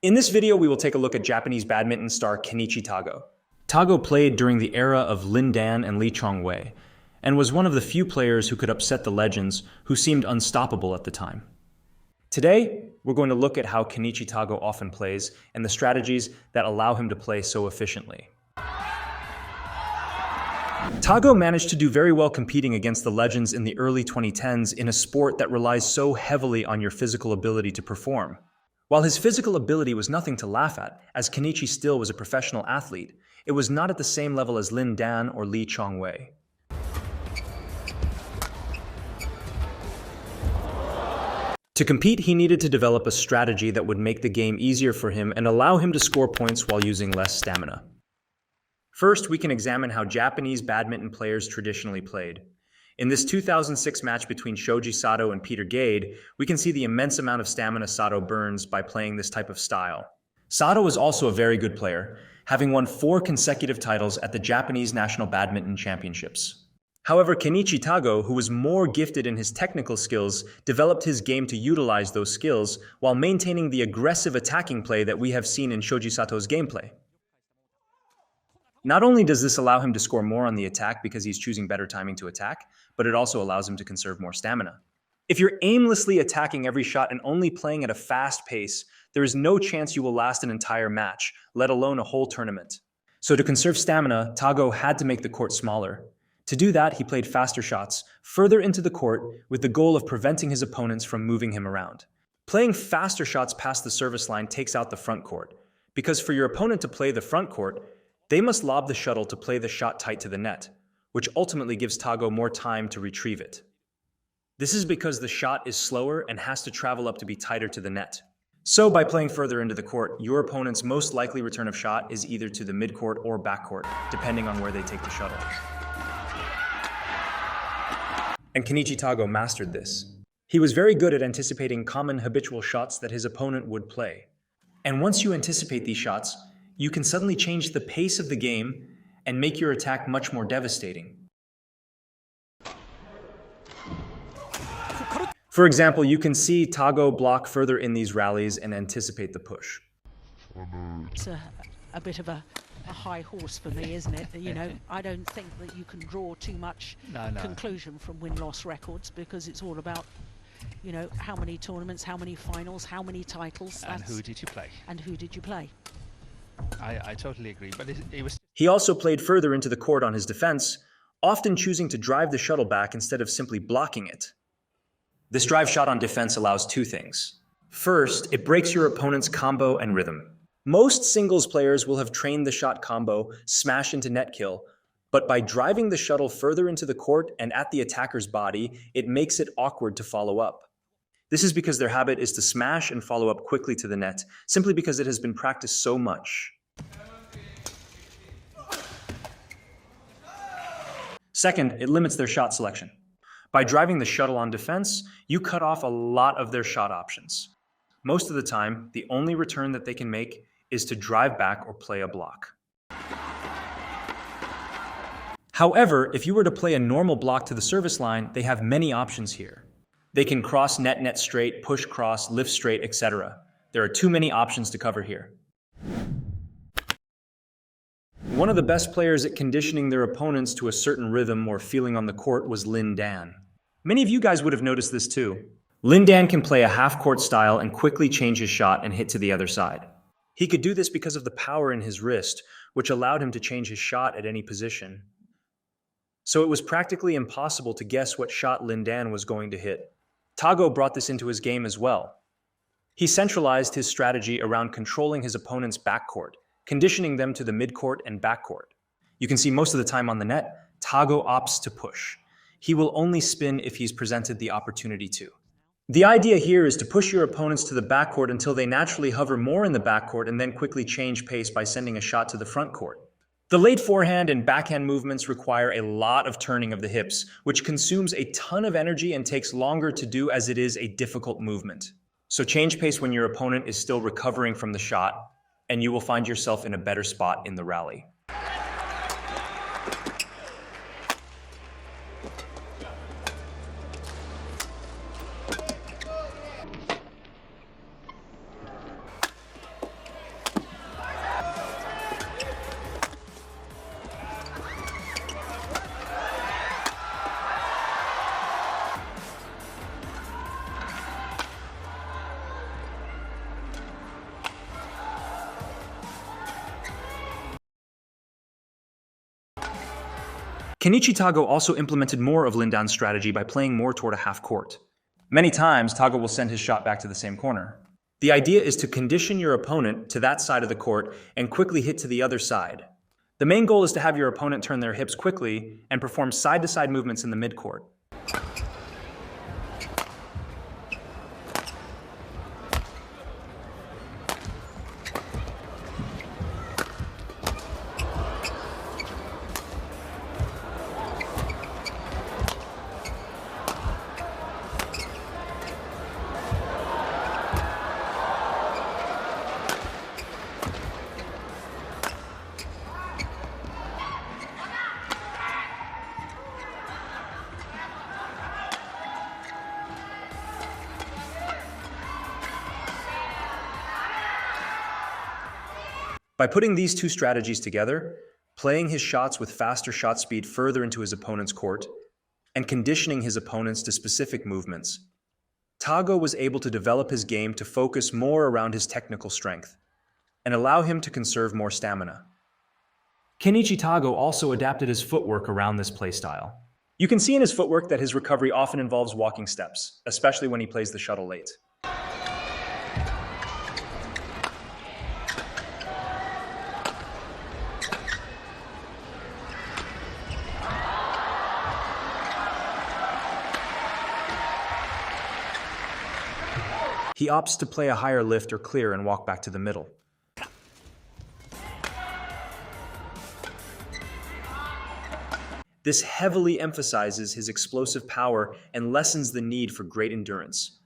In this video, we will take a look at Japanese badminton star Kenichi Tago. Tago played during the era of Lin Dan and Lee Chong-wei, and was one of the few players who could upset the legends who seemed unstoppable at the time. Today, we're going to look at how Kenichi Tago often plays and the strategies that allow him to play so efficiently. Tago managed to do very well competing against the legends in the early 2010s in a sport that relies so heavily on your physical ability to perform. While his physical ability was nothing to laugh at, as Kenichi still was a professional athlete, it was not at the same level as Lin Dan or Lee Chong-wei. To compete, he needed to develop a strategy that would make the game easier for him and allow him to score points while using less stamina. First, we can examine how Japanese badminton players traditionally played. In this 2006 match between Shoji Sato and Peter Gade, we can see the immense amount of stamina Sato burns by playing this type of style. Sato was also a very good player, having won 4 consecutive titles at the Japanese National Badminton Championships. However, Kenichi Tago, who was more gifted in his technical skills, developed his game to utilize those skills while maintaining the aggressive attacking play that we have seen in Shoji Sato's gameplay. Not only does this allow him to score more on the attack because he's choosing better timing to attack, but it also allows him to conserve more stamina. If you're aimlessly attacking every shot and only playing at a fast pace, there is no chance you will last an entire match, let alone a whole tournament. So to conserve stamina, Tago had to make the court smaller. To do that, he played faster shots, further into the court, with the goal of preventing his opponents from moving him around. Playing faster shots past the service line takes out the front court, because for your opponent to play the front court, they must lob the shuttle to play the shot tight to the net, which ultimately gives Tago more time to retrieve it. This is because the shot is slower and has to travel up to be tighter to the net. So by playing further into the court, your opponent's most likely return of shot is either to the midcourt or backcourt, depending on where they take the shuttle. And Kenichi Tago mastered this. He was very good at anticipating common habitual shots that his opponent would play. And once you anticipate these shots, you can suddenly change the pace of the game and make your attack much more devastating. For example, you can see Tago block further in these rallies and anticipate the push. It's a bit of a high horse for me, isn't it? You know, I don't think that you can draw too much conclusion from win-loss records, because it's all about, you know, how many tournaments, how many finals, how many titles. And who did you play? And who did you play? I totally agree, but it was... He also played further into the court on his defense, often choosing to drive the shuttle back instead of simply blocking it. This drive shot on defense allows 2 things. First, it breaks your opponent's combo and rhythm. Most singles players will have trained the shot combo, smash into net kill, but by driving the shuttle further into the court and at the attacker's body, it makes it awkward to follow up. This is because their habit is to smash and follow up quickly to the net, simply because it has been practiced so much. Second, it limits their shot selection. By driving the shuttle on defense, you cut off a lot of their shot options. Most of the time, the only return that they can make is to drive back or play a block. However, if you were to play a normal block to the service line, they have many options here. They can cross net, net straight, push cross, lift straight, etc. There are too many options to cover here. One of the best players at conditioning their opponents to a certain rhythm or feeling on the court was Lin Dan. Many of you guys would have noticed this too. Lin Dan can play a half-court style and quickly change his shot and hit to the other side. He could do this because of the power in his wrist, which allowed him to change his shot at any position. So it was practically impossible to guess what shot Lin Dan was going to hit. Tago brought this into his game as well. He centralized his strategy around controlling his opponent's backcourt, conditioning them to the midcourt and backcourt. You can see most of the time on the net, Tago opts to push. He will only spin if he's presented the opportunity to. The idea here is to push your opponents to the backcourt until they naturally hover more in the backcourt and then quickly change pace by sending a shot to the front court. The late forehand and backhand movements require a lot of turning of the hips, which consumes a ton of energy and takes longer to do as it is a difficult movement. So change pace when your opponent is still recovering from the shot, and you will find yourself in a better spot in the rally. Kenichi Tago also implemented more of Lin Dan's strategy by playing more toward a half court. Many times, Tago will send his shot back to the same corner. The idea is to condition your opponent to that side of the court and quickly hit to the other side. The main goal is to have your opponent turn their hips quickly and perform side-to-side movements in the midcourt. By putting these two strategies together, playing his shots with faster shot speed further into his opponent's court, and conditioning his opponents to specific movements, Tago was able to develop his game to focus more around his technical strength and allow him to conserve more stamina. Kenichi Tago also adapted his footwork around this playstyle. You can see in his footwork that his recovery often involves walking steps, especially when he plays the shuttle late. He opts to play a higher lift or clear and walk back to the middle. This heavily emphasizes his explosive power and lessens the need for great endurance.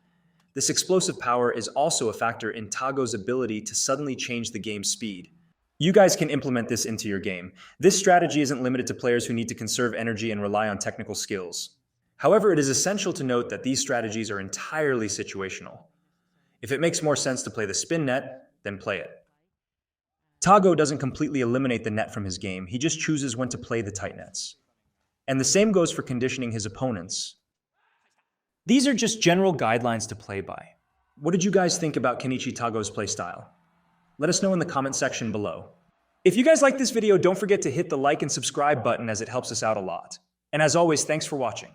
This explosive power is also a factor in Tago's ability to suddenly change the game's speed. You guys can implement this into your game. This strategy isn't limited to players who need to conserve energy and rely on technical skills. However, it is essential to note that these strategies are entirely situational. If it makes more sense to play the spin net, then play it. Tago doesn't completely eliminate the net from his game, he just chooses when to play the tight nets. And the same goes for conditioning his opponents. These are just general guidelines to play by. What did you guys think about Kenichi Tago's playstyle? Let us know in the comment section below. If you guys like this video, don't forget to hit the like and subscribe button as it helps us out a lot. And as always, thanks for watching.